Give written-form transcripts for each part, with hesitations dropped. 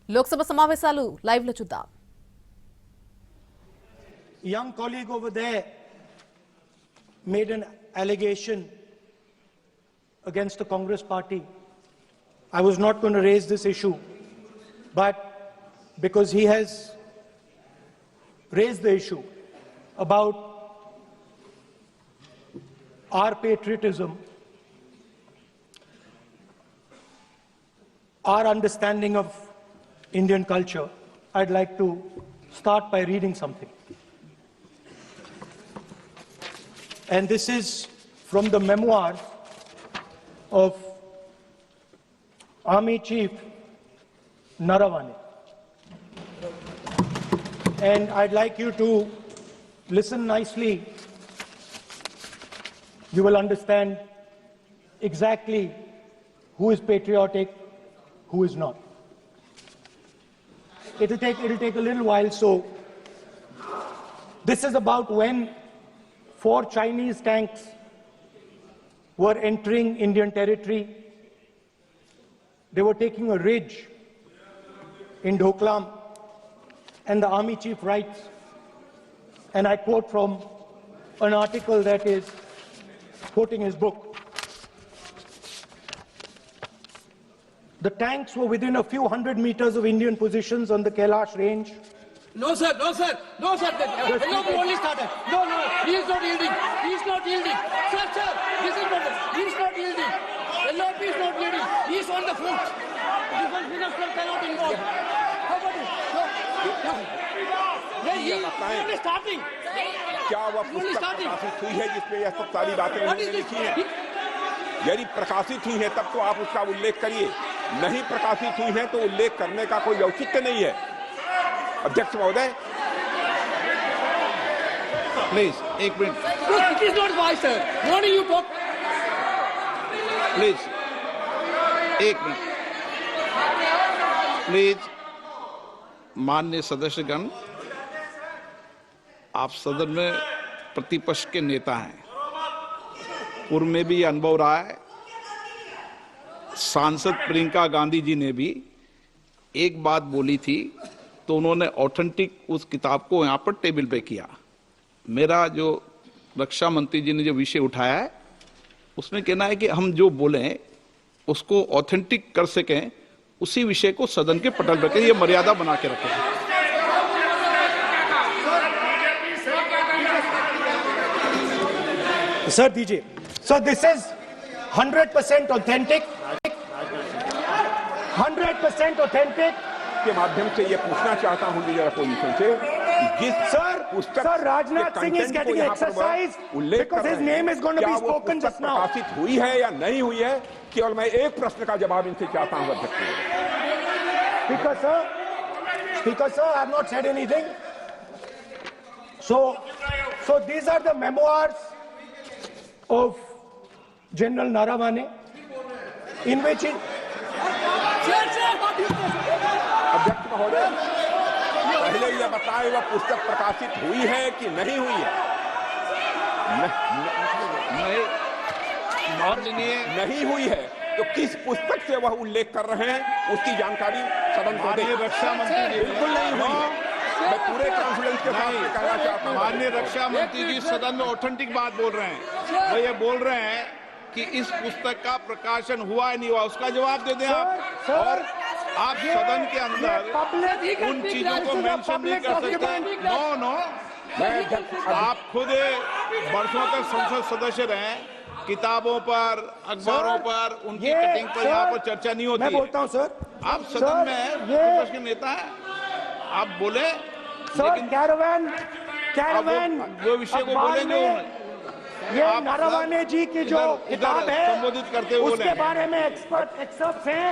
లోక్సభ సమావేశాలు లైవ్ లో చూద్దాం. Young colleague over there made an allegation against the Congress party. I was not going to raise this issue, but because he has raised the issue about our patriotism, our understanding of Indian culture, I'd like to start by reading something. And this is from the memoirs of Army Chief Naravane. And I'd like you to listen nicely. You will understand exactly who is patriotic, who is not. It'll take a little while, so this is about when 4 Chinese tanks were entering Indian territory. They were taking a ridge in Doklam, and the army chief writes, and I quote from an article that is quoting his book. The tanks were within a few hundred meters of Indian positions on the Kailash range. No, sir, no, sir, no, sir. No, only started. No, he is not yielding. He is not yielding. Sir, this is not. He is not yielding. LRP is not yielding. He is on the front. Different minister cannot involve. How about it? No. He is only starting. क्या वह पुस्तक प्रकाशित हुई है जिसमें यह सब सारी बातें उन्होंने लिखी हैं? यदि प्रकाशित हुई है तब तो आप उसका उल्लेख करिए. नहीं प्रकाशित हुई है तो उल्लेख करने का कोई औचित्य नहीं है. अध्यक्ष महोदय, प्लीज एक minute. It is not wise, sir. What do you talk? Please एक मिनट. प्लीज माननीय सदस्यगण, आप सदन में प्रतिपक्ष के नेता हैं. पूर्व में भी अनुभव रहा है. सांसद प्रियंका गांधी जी ने भी एक बात बोली थी तो उन्होंने ऑथेंटिक उस किताब को यहाँ पर टेबल पे किया. मेरा जो रक्षा मंत्री जी ने जो विषय उठाया है उसमें कहना है कि हम जो बोलें उसको ऑथेंटिक कर सकें, उसी विषय को सदन के पटल पर रखें. ये मर्यादा बना के रखें. Sir, दीजिए. So this is 100% authentic. 100% authentic. के माध्यम से ये पूछना चाहता हूं लीडर अपोजिशन से, जिस Sir, Rajnath Singh is getting exercise because his name is going to be spoken just now. प्रकाशित हुई है या नहीं हुई है, केवल मैं एक प्रश्न का जवाब इनसे चाहता हूं अध्यक्ष. Speaker sir, I have not said anything. So these are the memoirs of General Naravane, in which अध्यक्ष महोदय, पहले यह बताए वह पुस्तक प्रकाशित हुई है कि नहीं हुई है. नहीं हुई है तो किस पुस्तक से वह उल्लेख कर रहे हैं उसकी जानकारी सदन को दें. रक्षा मंत्री बिल्कुल नहीं हुई है. मैं पूरे कॉन्फिडेंस के साथ कहना चाहता हूं. माननीय रक्षा मंत्री जी सदन में ऑथेंटिक बात बोल रहे हैं. वो ये बोल रहे हैं कि इस पुस्तक का प्रकाशन हुआ है नहीं हुआ, उसका जवाब दे दें आप. और आप सदन के अंदर उन चीजों को मेंशन नहीं कर सकते. नो, आप खुद वर्षों तक संसद सदस्य रहे. किताबों पर, अखबारों पर, उनकी कटिंग पर यहाँ पर चर्चा नहीं होती. मैं बोलता हूँ सर, आप सदन में विपक्ष के नेता हैं, आप बोले. लेकिन कैरावैन वो विषय को बोलेंगे. ये नारावाने जी की जो किताब है संबोधित करते हुए उसके बारे में एक्सपर्ट्स हैं.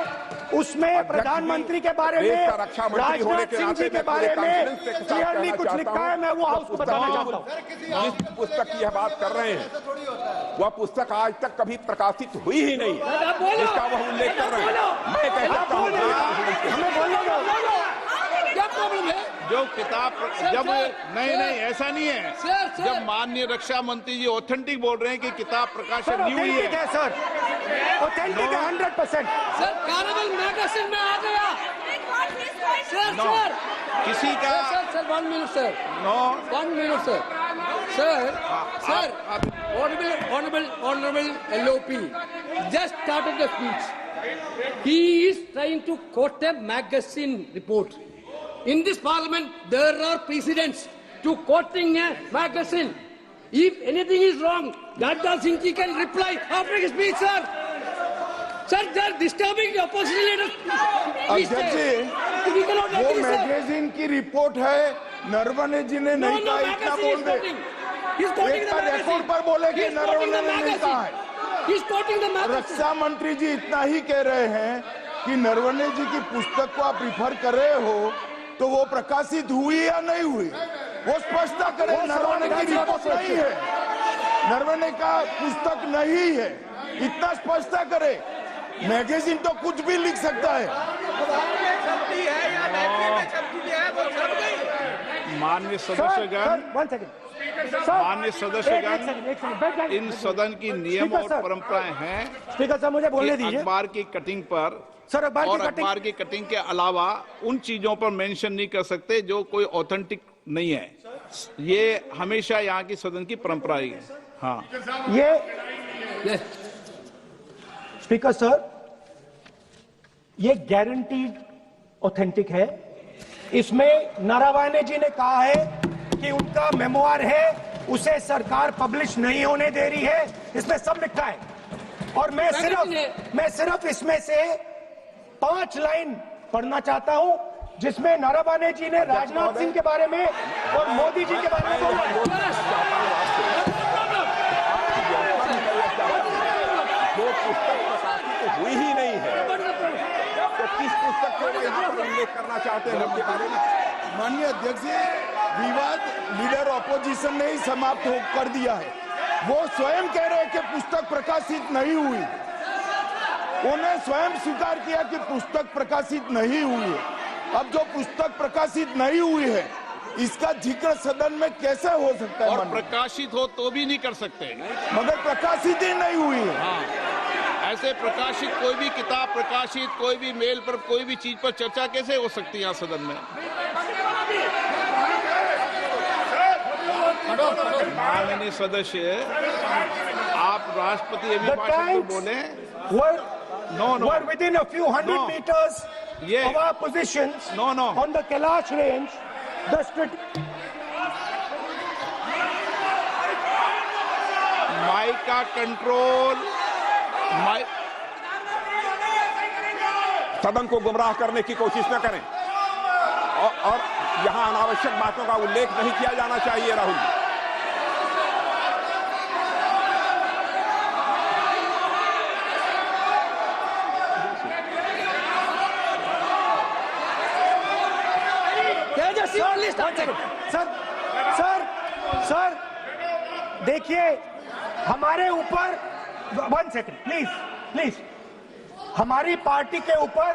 उसमें प्रधानमंत्री के बारे में, राजनाथ सिंह जी के बारे में क्लियरली कुछ लिखा है. मैं वो हाउस को बताना चाहता हूँ. जिस पुस्तक की यह बात कर रहे हैं वह पुस्तक आज तक कभी प्रकाशित हुई ही नहीं जिसका वह उल्लेख कर रहे हैं. मैं कह सकता हूँ क्या प्रॉब्लम है? जो किताब जब नहीं ऐसा नहीं है. जब माननीय रक्षा मंत्री जी ऑथेंटिक बोल रहे हैं कि किताब प्रकाशन नहीं हुई है. सर ऑथेंटिक है 100%. सर कैरावैन मैगजीन में आ गया. किसी का Sir, 1 minute, sir. No 1 minute, sir. Sir, honorable LOP just started the speech. He is trying to quote a magazine report. In this parliament, there are precedents to quoting a magazine. If anything is wrong, Gadda Singh ji can reply after his speech, sir. Sir, they are disturbing the opposition leaders. अध्यक्ष जी, We cannot वो let this, sir. Magazine की report है, नरवणे जी ने नहीं कहा, इतना बोल दे। He's quoting एक the का magazine. रिकॉर्ड पर बोले कि He's quoting नरवणे the ने नहीं कहा है। magazine. He's quoting the magazine. रक्षा मंत्री जी इतना ही कह रहे हैं कि नरवणे जी की पुस्तक को आप रिफर कर रहे हो तो वो प्रकाशित हुई या नहीं हुई, वो स्पष्टता करें। नरवणे की रिपोर्ट नहीं है, नरवणे का पुस्तक नहीं है, इतना स्पष्टता करे। मैगजीन तो कुछ भी लिख सकता है। माननीय सदस्यगण, वन सेकंड, माननीय सदस्यगण, इन सदन की नियम और परंपराएं हैं स्पीकर साहब मुझे बोलने कि दीजिए। अखबार की कटिंग पर सर, अखबार की और कटिंग- अखबार की कटिंग के अलावा उन चीजों पर मेंशन नहीं कर सकते जो कोई ऑथेंटिक नहीं है। ये हमेशा यहाँ की सदन की परंपरा ही है। हाँ, ये स्पीकर सर, ये गारंटीड ऑथेंटिक है। इसमें नारावाने जी ने कहा है कि उनका मेमोआर है, उसे सरकार पब्लिश नहीं होने दे रही है, इसमें सब लिखा है। और मैं सिर्फ इसमें से 5 लाइन पढ़ना चाहता हूं जिसमें नारावाने जी ने राजनाथ सिंह के बारे में और मोदी जी के बारे में बोला है। जो पुस्तक प्रकाशित हुई ही नहीं है तो किस पुस्तक को यहाँ पर उल्लेख करना चाहते हैं उनके बारे में? माननीय अध्यक्ष जी, विवाद लीडर ऑपोजिशन ने ही समाप्त कर दिया है। वो स्वयं कह रहे हैं कि पुस्तक प्रकाशित नहीं हुई, उन्हें स्वयं स्वीकार किया कि पुस्तक प्रकाशित नहीं हुई है। अब जो पुस्तक प्रकाशित नहीं हुई है, इसका जिक्र सदन में कैसे हो सकता है? और माननीय? प्रकाशित हो तो भी नहीं कर सकते। मगर प्रकाशित ही नहीं हुई है। हाँ, ऐसे प्रकाशित कोई भी किताब प्रकाशित, कोई भी मेल पर, कोई भी चीज पर चर्चा कैसे हो सकती है यहाँ सदन में? माननीय सदस्य, आप राष्ट्रपति The अभिभाषण को tanks बोले। were were within a few hundred No. meters Yeah. of our positions No. on the Kailash range. Mic का कंट्रोल, माइक सदन को गुमराह करने की कोशिश न करें और यहाँ अनावश्यक बातों का उल्लेख नहीं किया जाना चाहिए। राहुल जी, सर देखिए, हमारे ऊपर 1 सेकंड प्लीज, हमारी पार्टी के ऊपर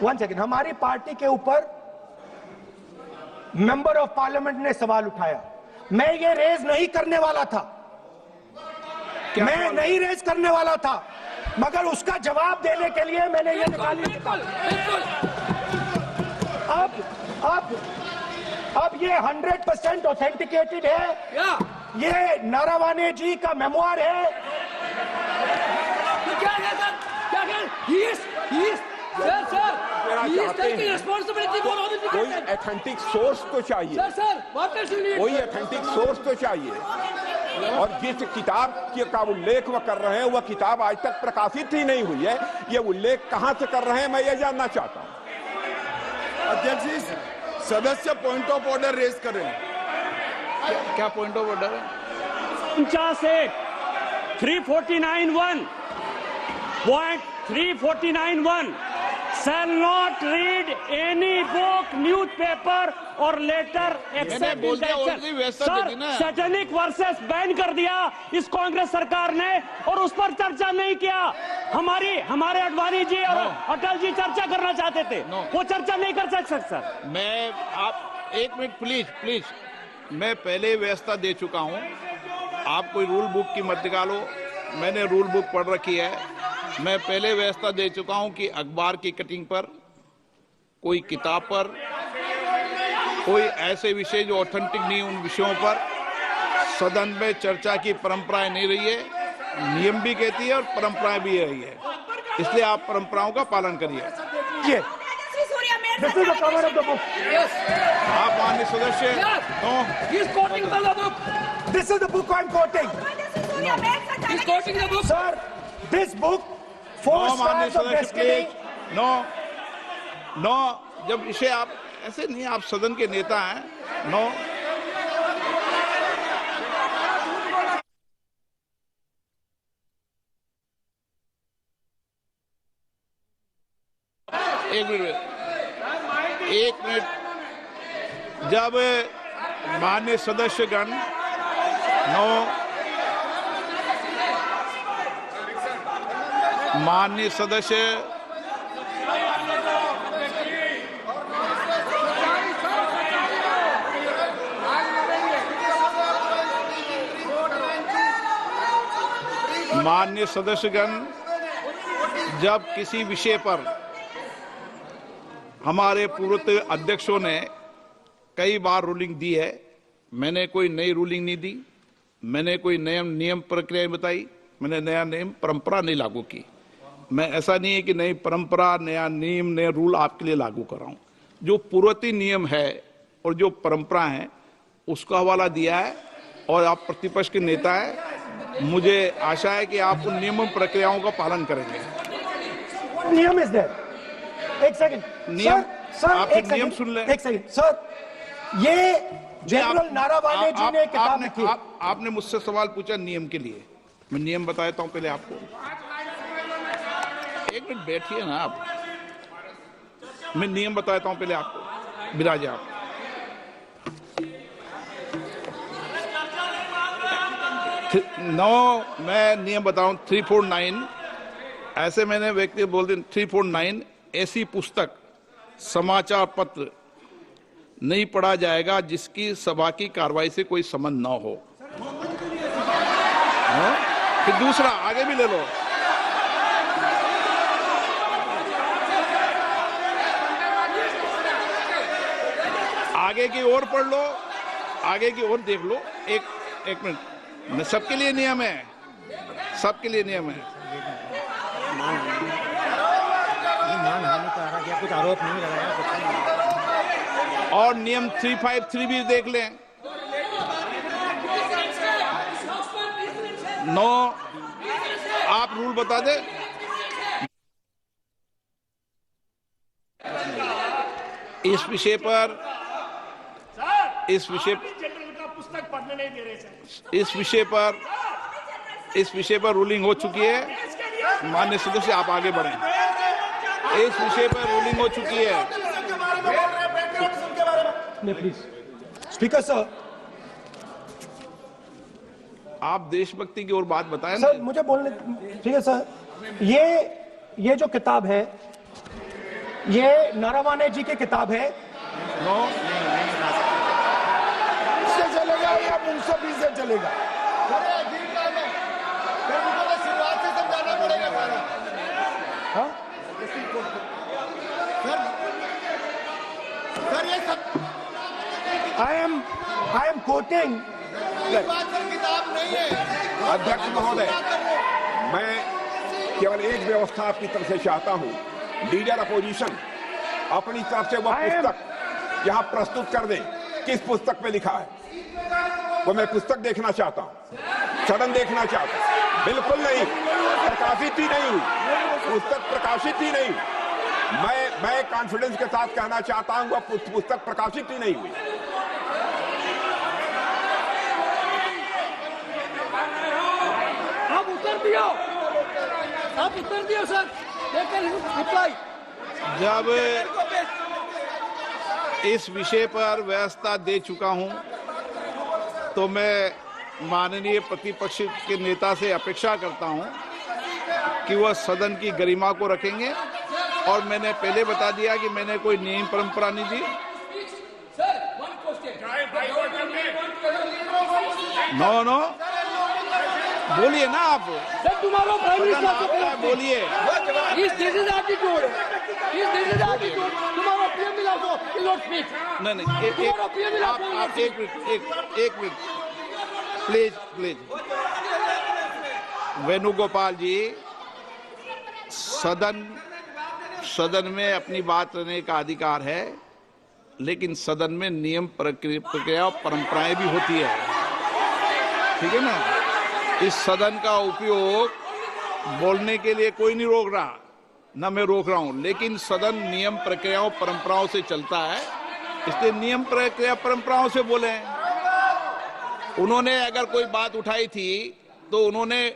1 सेकंड, हमारी पार्टी के ऊपर मेंबर ऑफ पार्लियामेंट ने सवाल उठाया। मैं ये रेज नहीं करने वाला था, मैं नहीं रेज करने वाला था, मगर उसका जवाब देने के लिए मैंने ये निकाली। अब ये 100% ऑथेंटिकेटेड है। ये नारावाने जी का मेमोआर है। कोई ऑथेंटिक सोर्स तो चाहिए, कोई ऑथेंटिक सोर्स तो चाहिए। और जिस किताब का उल्लेख वह कर रहे हैं, वह किताब आज तक प्रकाशित ही नहीं हुई है। ये उल्लेख कहां से कर रहे हैं, मैं ये जानना चाहता हूं। अध्यक्ष जी, सदस्य पॉइंट ऑफ ऑर्डर रेज करें। क्या पॉइंट ऑफ ऑर्डर है? 349(1) point 349(1) shall not read any book, newspaper or letter except बोल in दिया, the already व्यवस्था सर, दे दी ना। सैटेनिक वर्सेस बैन कर दिया इस कांग्रेस सरकार ने और उस पर चर्चा नहीं किया। हमारे अडवाणी जी और अटल जी चर्चा करना चाहते थे, वो चर्चा नहीं कर सकते सर। मैं, आप 1 मिनट प्लीज, मैं पहले व्यवस्था दे चुका हूं। आप कोई रूल बुक की मत निकालो, मैंने रूल बुक पढ़ रखी है। मैं पहले व्यवस्था दे चुका हूं कि अखबार की कटिंग पर, कोई किताब पर कोई ऐसे विषय जो ऑथेंटिक नहीं, उन विषयों पर सदन में चर्चा की परंपराएं नहीं रही है। नियम भी कहती है और परंपराएं भी रही है, इसलिए आप परंपराओं का पालन करिए। This is the cover of the book. Yes. आप माननीय सदस्य, no, He is quoting from the book. This is the book I'm quoting. He is quoting the book. Sir, this book, Four no माननीय Stars of सदस्य Destiny. Please, no no, जब इसे आप ऐसे नहीं, आप सदन के नेता हैं, नो। एक मिनट, जब माननीय सदस्यगण, नो, माननीय सदस्य, माननीय सदस्यगण, जब किसी विषय पर हमारे पूर्व अध्यक्षों ने कई बार रूलिंग दी है, मैंने कोई नई रूलिंग नहीं दी, मैंने कोई नियम प्रक्रिया बताई, मैंने नया नियम परंपरा नहीं लागू की। मैं ऐसा नहीं है कि नई परंपरा, नया नियम, नया रूल आपके लिए लागू कर रहा हूं। जो पूर्ववर्ती नियम है और जो परंपरा है उसका हवाला दिया है, और आप प्रतिपक्ष के नेता हैं, मुझे आशा है कि आप उन नियम प्रक्रियाओं का पालन करेंगे। नियम इज देयर। एक सेकंड, नियम, सर, आप एक नियम सेकंड, सुन लें। एक सेकंड, सर, ये जनरल नारावाने जी ने किताब लिखी। आपने मुझसे सवाल पूछा नियम के लिए, मैं नियम बताता हूं पहले आपको। एक मिनट बैठिए ना आप, मैं नियम बताता हूं पहले आपको। विराजे आप। नो, मैं नियम बताऊं 349, ऐसे मैंने व्यक्ति बोल दी 349, ऐसी पुस्तक, समाचार पत्र नहीं पढ़ा जाएगा जिसकी सभा की कार्रवाई से कोई संबंध न हो। फिर दूसरा आगे भी ले लो। आगे की ओर पढ़ लो, आगे की ओर देख लो। एक मिनट, सबके लिए नियम है, सबके लिए नियम है। कुछ आरोप नहीं लगाया। और नियम 353 भी देख लें। नो, आप रूल बता दे। इस विषय पर पुस्तक पढ़ने नहीं दे रहे सर। इस विषय पर रूलिंग हो चुकी है। माननीय सदस्य, आप आगे बढ़ें। इस विषय पर रूलिंग हो चुकी है। प्लीज स्पीकर सर, आप देशभक्ति की ओर बात बताएं सर, मुझे बोलने। ठीक है सर, ये जो किताब है, ये नारावाने जी की किताब है। नो, से चलेगा या मुंसफी से चलेगा? शुरुआत से समझाना पड़ेगा सारा। हाँ? सर, ये सब I am quoting. बात पर किताब नहीं है। अध्यक्ष महोदय, मैं केवल एक व्यवस्था आपकी तरफ से चाहता हूं। लीडर अपोजिशन अपनी तरफ से वह पुस्तक यहां प्रस्तुत कर दें। किस पुस्तक पे लिखा है वो मैं पुस्तक देखना चाहता हूं, सदन देखना चाहता हूं। बिल्कुल नहीं, प्रकाशित ही नहीं हुई पुस्तक, प्रकाशित ही नहीं। मैं कॉन्फिडेंस के साथ कहना चाहता हूं वह पुस्तक प्रकाशित ही नहीं हुई। आप उत्तर दियो सर। रिप्लाई। जब इस विषय पर व्यवस्था दे चुका हूं तो मैं माननीय प्रतिपक्ष के नेता से अपेक्षा करता हूं कि वह सदन की गरिमा को रखेंगे। और मैंने पहले बता दिया कि मैंने कोई नियम परंपरा नहीं दी। नो, बोलिए ना आप। सर, तुम्हारा प्राइम मिनिस्टर बोलिए। This is attitude. तुम्हारा पीएम मिला दो। will not speak. नहीं Tomorrow PM will आप not एक मिनट प्लीज वेणुगोपाल जी, सदन में अपनी बात करने का अधिकार है, लेकिन सदन में नियम प्रक्रिया और परंपराएं भी होती है, ठीक है ना। इस सदन का उपयोग बोलने के लिए कोई नहीं रोक रहा, ना मैं रोक रहा हूं, लेकिन सदन नियम प्रक्रियाओं परंपराओं से चलता है, इसलिए नियम प्रक्रिया परंपराओं से बोले। उन्होंने अगर कोई बात उठाई थी तो उन्होंने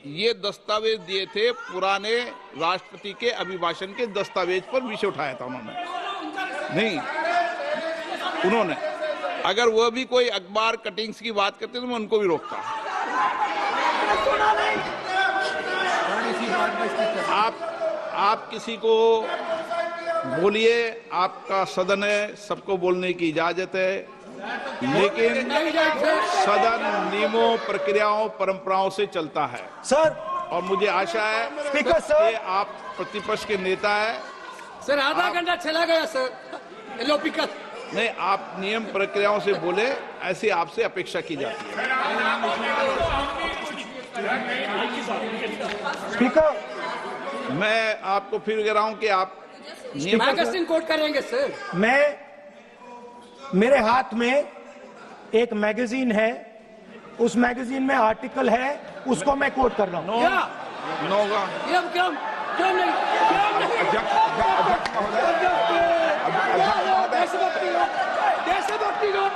ये दस्तावेज दिए थे, पुराने राष्ट्रपति के अभिभाषण के दस्तावेज पर विषय उठाया था उन्होंने, नहीं उन्होंने। अगर वह भी कोई अखबार कटिंग्स की बात करते तो मैं उनको भी रोकता। आप किसी को बोलिए, आपका सदन है, सबको बोलने की इजाजत है, लेकिन सदन नियमों प्रक्रियाओं परंपराओं से चलता है सर। और मुझे आशा है स्पीकर सर, कि आप प्रतिपक्ष के नेता है। सर आधा घंटा चला गया सर, एलोपिकत नहीं, आप नियम प्रक्रियाओं से बोले, ऐसी आपसे अपेक्षा की जाती है। स्पीकर, मैं आपको फिर कह रहा हूं कि आप नियम मैगजीन कोट करेंगे सर। मेरे हाथ में एक मैगजीन है, उस मैगजीन में आर्टिकल है, उसको मैं कोट कर रहा हूं। नोगा क्यों नहीं देशभक्ति लोग।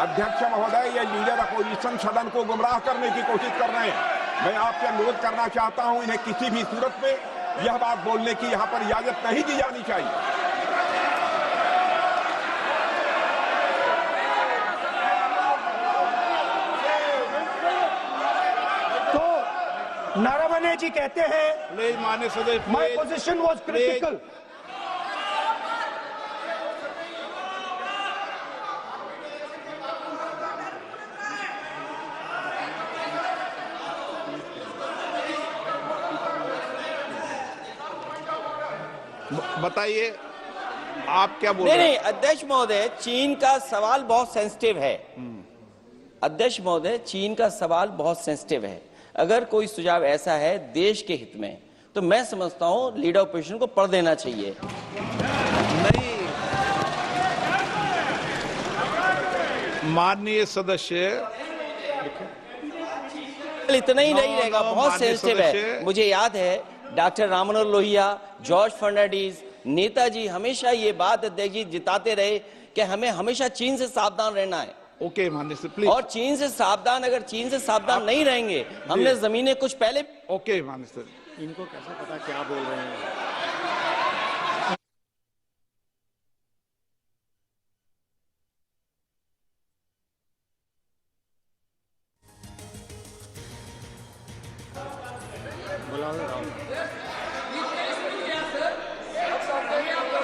अध्यक्ष महोदय, ये लीडर अपोजिशन सदन को गुमराह करने की कोशिश कर रहे हैं। मैं आपसे अनुरोध करना चाहता हूं, इन्हें किसी भी सूरत में यह बात बोलने की यहां पर इजाजत नहीं दी जानी चाहिए। तो नारावने जी कहते हैं, मान्य सदस्य, माय पोजीशन वाज क्रिटिकल। बताइए आप क्या बोल नहीं रहे हैं? नहीं अध्यक्ष महोदय, चीन का सवाल बहुत सेंसिटिव है। अध्यक्ष महोदय, चीन का सवाल बहुत सेंसिटिव है। अगर कोई सुझाव ऐसा है देश के हित में, तो मैं समझता हूं लीडर ऑपोजिशन को पढ़ देना चाहिए। नहीं, माननीय सदस्य, इतना ही नहीं रहेगा, बहुत सेंसिटिव है। मुझे याद है डॉक्टर राम मनोहर लोहिया, जॉर्ज फर्नांडीज, नेताजी हमेशा ये बात अध्यक्ष जी जिताते रहे कि हमें हमेशा चीन से सावधान रहना है। ओके माननीय सर, प्लीज। और चीन से सावधान, अगर चीन से सावधान नहीं रहेंगे, हमने जमीनें कुछ पहले। ओके माननीय सर। इनको कैसे पता क्या बोल रहे हैं?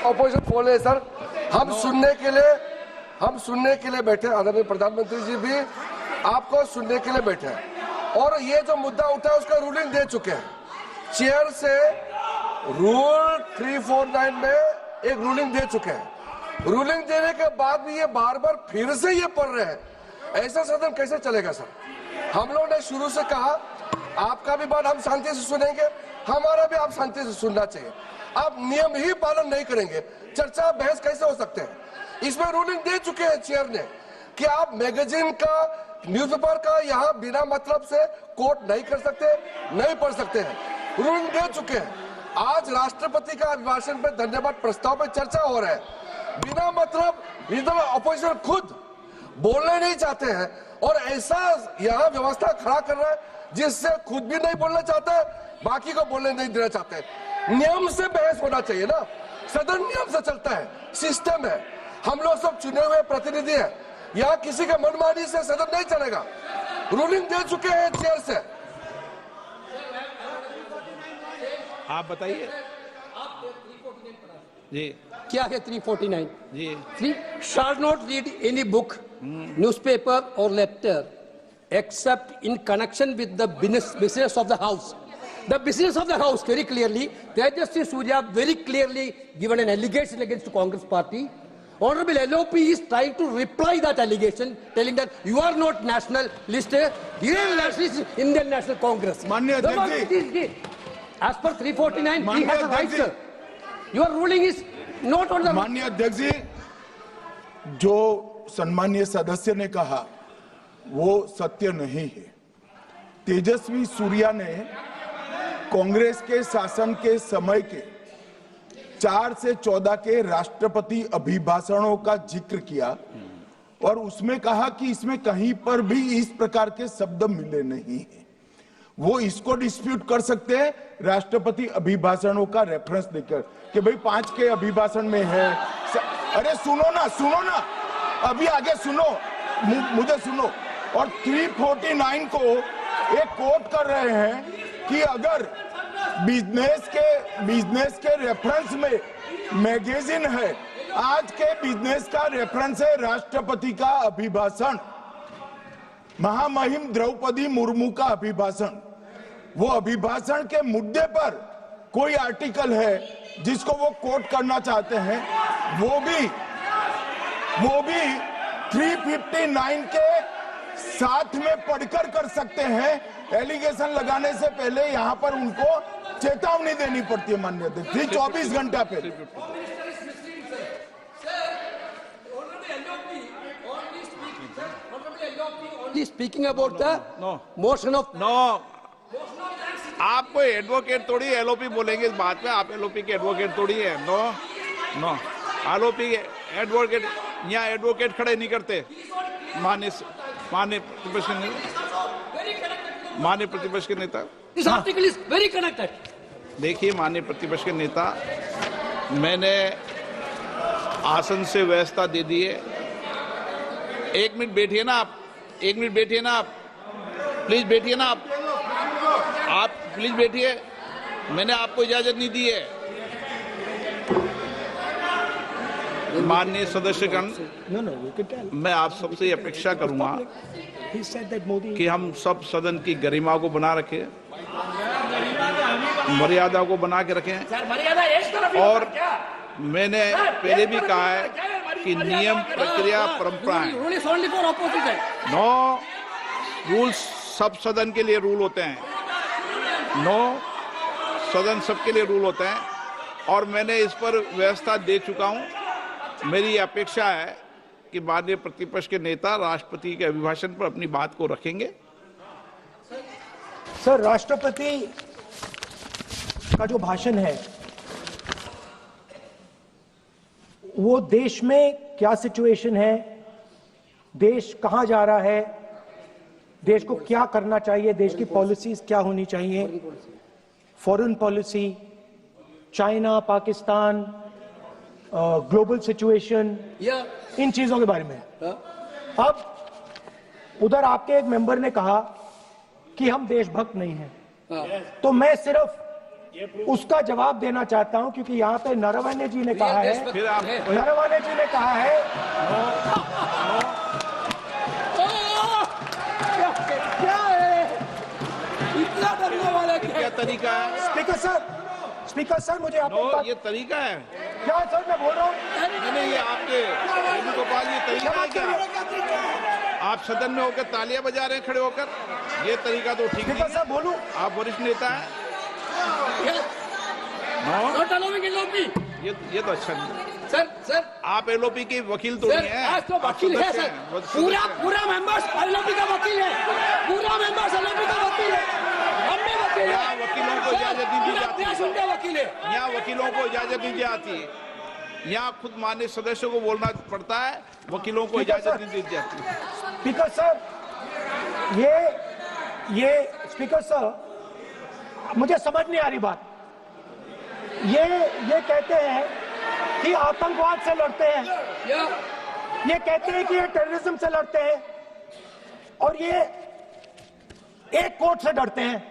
ऑपोजिशन बोल रहे सर, हम सुनने के लिए बैठे, आदरणीय प्रधानमंत्री जी भी आपको सुनने के लिए बैठे हैं, और ये जो मुद्दा उठा है उसका रूलिंग दे चुके हैं। चेयर से रूल 349 में एक रूलिंग दे चुके हैं। रूलिंग देने के बाद भी ये बार बार फिर से ये पढ़ रहे हैं, ऐसा सदन कैसे चलेगा सर? हम लोगों ने शुरू से कहा आपका भी बात हम शांति से सुनेंगे, हमारा भी आप शांति से सुनना चाहिए। आप नियम ही पालन नहीं करेंगे, चर्चा बहस कैसे हो सकते हैं? इसमें रूलिंग दे चुके हैं चेयर ने कि आप मैगजीन का, न्यूज़पेपर का यहाँ बिना मतलब से कोट नहीं कर सकते, नहीं पढ़ सकते हैं। रूलिंग दे चुके हैं। आज राष्ट्रपति का अभिभाषण पे धन्यवाद प्रस्ताव पे चर्चा हो रहा है, बिना मतलब लीडर ऑपोजिशन खुद बोलना नहीं चाहते हैं, और ऐसा यहाँ व्यवस्था खड़ा कर रहा है जिससे खुद भी नहीं बोलना चाहता है, बाकी को बोलने नहीं देना चाहते हैं। नियम से बहस होना चाहिए ना, सदन नियम से चलता है, सिस्टम है, हम लोग सब चुने हुए प्रतिनिधि हैं, यहाँ किसी के मनमानी से सदन नहीं चलेगा। रूलिंग दे चुके हैं चेयर से। आप बताइए जी। क्या है 349 जी? shall not read any book, newspaper or letter except in connection with the business of the house The business of the house very clearly. Tejasvi Surya very clearly given an allegation against the Congress party. Honorable LOP is trying to reply that allegation, telling that you are not national list. Indian nationalist, Indian National Congress. माननीय अध्यक्ष जी, As per 349, he माननीय has a right, अध्यक्ष sir. Your ruling is not on the. माननीय अध्यक्ष जी, जो सम्मानीय सदस्य ने कहा वो सत्य नहीं है। तेजस्वी सूर्या ने कांग्रेस के शासन के समय के 4 से 14 के राष्ट्रपति अभिभाषणों का जिक्र किया और उसमें कहा कि इसमें कहीं पर भी इस प्रकार के शब्द मिले नहीं हैं। वो इसको डिस्प्यूट कर सकते हैं राष्ट्रपति अभिभाषणों का रेफरेंस देकर कि भाई 5 के अभिभाषण में है। अरे सुनो ना, अभी आगे सुनो, मुझे सुनो। और 349 को एक कोट कर रहे हैं कि अगर बिजनेस के रेफरेंस में मैगजीन है, आज के बिजनेस का रेफरेंस है राष्ट्रपति का अभिभाषण, महामहिम द्रौपदी मुर्मू का अभिभाषण। वो अभिभाषण के मुद्दे पर कोई आर्टिकल है जिसको वो कोट करना चाहते हैं, वो भी 359 के साथ में पढ़कर कर सकते हैं। एलिगेशन लगाने से पहले यहाँ पर उनको चेतावनी देनी पड़ती है माननीय अध्यक्ष, 24 घंटा पहले। Speaking about the motion of आप कोई एडवोकेट थोड़ी एलओपी बोलेंगे इस बात में, आप एलओपी के एडवोकेट थोड़ी है। नो एलओपी के एडवोकेट यहाँ एडवोकेट खड़े नहीं करते। माननीय प्रतिपक्ष के नेता, This article is very connected. देखिए माननीय प्रतिपक्ष के नेता, मैंने आसन से व्यवस्था दे दी है। 1 मिनट बैठिए ना आप, 1 मिनट बैठिए ना आप, प्लीज बैठिए ना आप प्लीज बैठिए। मैंने आपको इजाजत नहीं दी है। माननीय सदस्यगण, मैं आप सबसे अपेक्षा करूंगा कि हम सब सदन की गरिमा को बना रखें, मर्यादा को बना के रखें। और मैंने पहले भी कहा है कि नियम, प्रक्रिया, परंपराएं, नो रूल्स सब सदन के लिए रूल होते हैं, नो सदन सबके लिए रूल होते हैं। और मैंने इस पर व्यवस्था दे चुका हूं। मेरी अपेक्षा है कि माननीय प्रतिपक्ष के नेता राष्ट्रपति के अभिभाषण पर अपनी बात को रखेंगे। सर, राष्ट्रपति का जो भाषण है वो देश में क्या सिचुएशन है, देश कहां जा रहा है, देश को क्या करना चाहिए, देश की पॉलिसीज क्या होनी चाहिए, foreign policy, China, Pakistan, global situation, इन चीजों के बारे में। अब उधर आपके एक मेंबर ने कहा कि हम देशभक्त नहीं हैं, तो मैं सिर्फ उसका जवाब देना चाहता हूं क्योंकि यहाँ पे नरवणे जी ने कहा है, नरवणे जी ने कहा है क्या है, इतना डरने वाला क्या तरीका है? स्पीकर सर मुझे आप ये तरीका है क्या सर, मैं बोल रहा हूँ नहीं, ये आपके वेणुगोपाल, ये तरीका है क्या? आप सदन में होकर तालियां बजा रहे हैं खड़े होकर, ये तरीका तो ठीक नहीं है। बोलूं, आप वरिष्ठ नेता हैं। ये तो अच्छा नहीं। सर आप एलओपी के वकील तो नहीं है, आज तो वकील है सर, पूरा मेंबर्स एलओपी का वकील है, पूरा मेंबर्स एलओपी का वकील है, हम भी वकील हैं। यहाँ वकीलों को इजाजत नहीं दी जाती है, वकील है, यहाँ वकीलों को इजाजत नहीं दी जाती, यहाँ खुद माननीय सदस्यों को बोलना पड़ता है, वकीलों को इजाजत नहीं दी जाती। स्पीकर सर, ये स्पीकर सर, मुझे समझ नहीं आ रही बात। ये कहते हैं कि आतंकवाद से लड़ते हैं, ये कहते हैं कि ये टेररिज्म से लड़ते हैं, और ये एक कोर्ट से डरते हैं।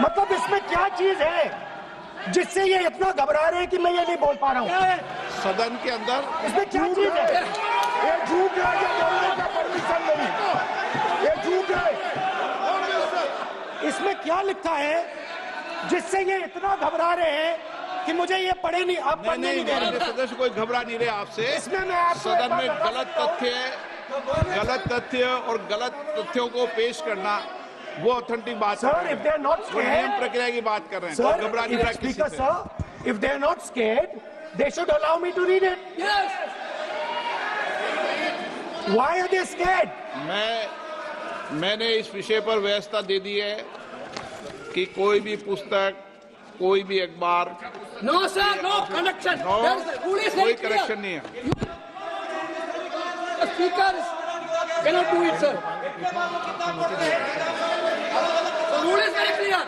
मतलब इसमें क्या चीज है जिससे ये इतना घबरा रहे हैं कि मैं ये नहीं बोल पा रहा हूँ? सदन के अंदर इसमें क्या चीज है? ये झूठ है, ये बोलने का परमिशन नहीं, ये झूठ है। इसमें क्या लिखा है जिससे ये इतना घबरा रहे हैं कि मुझे ये पढ़े नहीं, आप पढ़ने नहीं दे रहे। सदस्य कोई घबरा नहीं रहे आपसे। इसमें मैं आपको सदन में गलत तथ्य और गलत तथ्यों को पेश करना वो ऑथेंटिक बात sir, if they are not वो नियम scared, प्रक्रिया की बात कर रहे हैं। sir, घबरा नहीं रहा किसी speaker से। sir, if they are not scared, they should allow me to read it. Yes. Why are they scared? मैंने इस विषय पर व्यवस्था दे दी है कि कोई भी पुस्तक, कोई भी अखबार, No, sir, no connection. No There is a rule is very कोई clear. करेक्शन नहीं है। The speakers cannot do it, sir. The rule is very clear.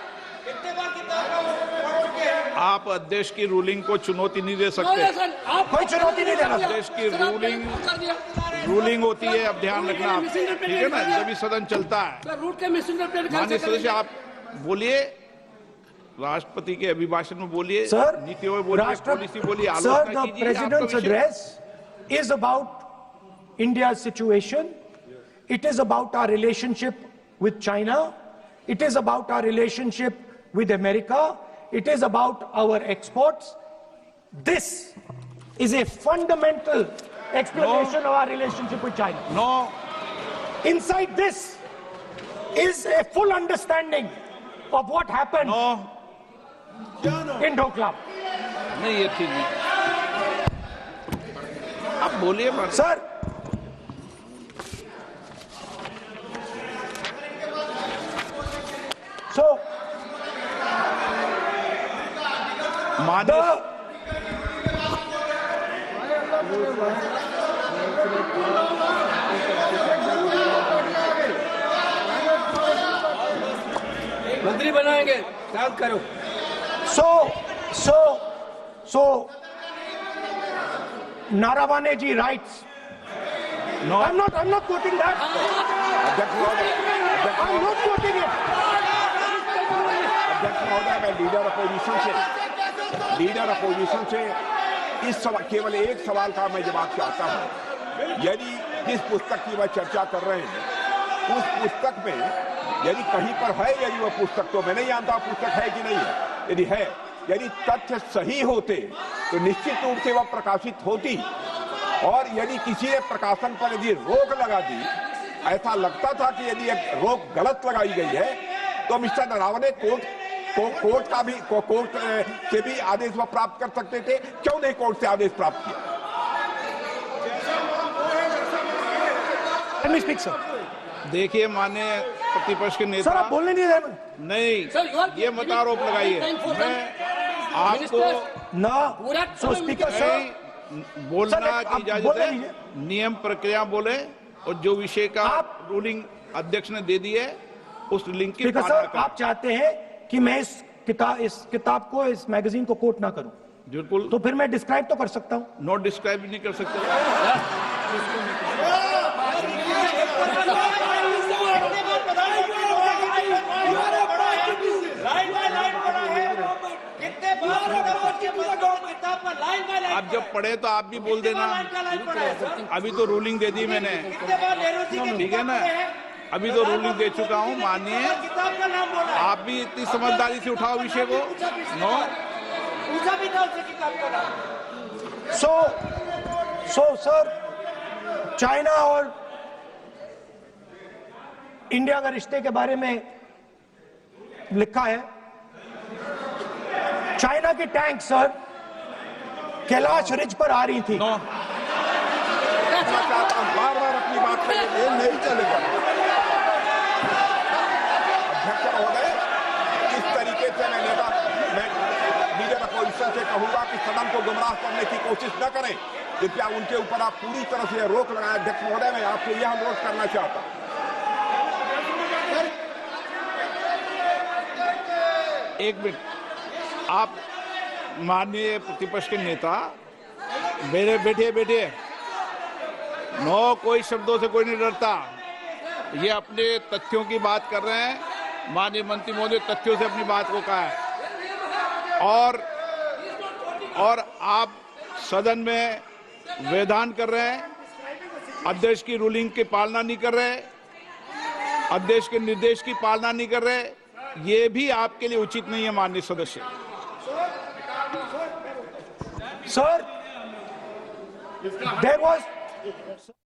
आप अध्यक्ष की रूलिंग को चुनौती नहीं दे No, सकते। listen, आप कोई चुनौती नहीं देना। देश की सर, आपने रूलिंग कर दिया। रूलिंग होती है, अब ध्यान रखना आप, ठीक है ना, जब भी सदन चलता है। सर, रूट के मिसइंटरप्रेट माननीय सदस्य आप बोलिए, राष्ट्रपति के अभिभाषण में बोलिए, Sir, नीतियों में बोलिए, पॉलिसी बोलिए, sir, आलोचना the कीजिए। president's आपका विषय- address is about India's situation. It is about our relationship with China. It is about our relationship with America. It is about our exports. This is a fundamental explanation of our relationship with China. No, Inside this is a full understanding of what happened no, in Doklam. नहीं ये ठीक नहीं। आप बोलिए मत। Sir, so माननीय the मंत्री बनाएंगे, शांत करो। So, Naravane ji writes. No, I'm not quoting that. अध्यक्ष महोदय, I'm not quoting it. अध्यक्ष महोदय, मैं लीडर अपोजिशन से इस सवाल, केवल एक सवाल का मैं जवाब चाहता हूं। यदि जिस पुस्तक की वह चर्चा कर रहे हैं उस पुस्तक में यदि कहीं पर है, यदि वह पुस्तक, तो मैं नहीं जानता पुस्तक है कि नहीं है, यदि है, यदि तथ्य सही होते तो निश्चित रूप से वह प्रकाशित होती, और यदि किसी ने प्रकाशन पर यदि रोक लगा दी, ऐसा लगता था कि यदि एक रोक गलत लगाई गई है, तो मिस्टर नरावने कोर्ट से भी आदेश वह प्राप्त कर सकते थे। क्यों नहीं कोर्ट से आदेश प्राप्त किया? Let me speak, sir. देखिए माननीय प्रतिपक्ष के Sir, नेता, आप बोलने नहीं दे रहे। नहीं, Sir, you are ये मत आरोप लगाइए। मैं आपको No. So, Speaker, sir. नहीं बोलना Sir, की आप इजाजत बोले है, नहीं है। नियम प्रक्रिया बोले, और जो विषय का रूलिंग अध्यक्ष ने दे दी है उस रूलिंग की स्पीकर पालना सर, करें। आप चाहते हैं कि मैं इस किताब को, इस मैगजीन को कोट ना करूं, बिल्कुल, तो फिर मैं डिस्क्राइब तो कर सकता हूं। नोट डिस्क्राइब नहीं कर सकते। आप जब पढ़े तो आप भी बोल देना। अभी तो रूलिंग दे दी मैंने, ठीक है ना, अभी तो रूलिंग दे चुका हूं। मानिए, आप भी इतनी समझदारी से उठाओ विषय को। नो, सो सर, चाइना और इंडिया का रिश्ते के बारे में लिखा है, चाइना की टैंक सर कैलाश रिज पर आ रही थी। नो, बार बार अपनी बात पे ये नहीं चलेगा। अध्यक्ष महोदय, इस तरीके से मैं लीडर अपोजिशन से कहूंगा कि सदन को गुमराह करने की कोशिश न करें। कृपया उनके ऊपर आप पूरी तरह से रोक लगाएं। अध्यक्ष महोदय, मैं आपसे यह अनुरोध करना चाहता हूं। एक मिनट, आप माननीय प्रतिपक्ष के नेता, मेरे बैठिए। नो, कोई शब्दों से कोई नहीं डरता। ये अपने तथ्यों की बात कर रहे हैं। माननीय मंत्री महोदय तथ्यों से अपनी बात को कहा है, और आप सदन में वेदान कर रहे हैं, अध्यक्ष की रूलिंग की पालना नहीं कर रहे, अध्यक्ष के निर्देश की पालना नहीं कर रहे। ये भी आपके लिए उचित नहीं है माननीय सदस्य। Sir, there was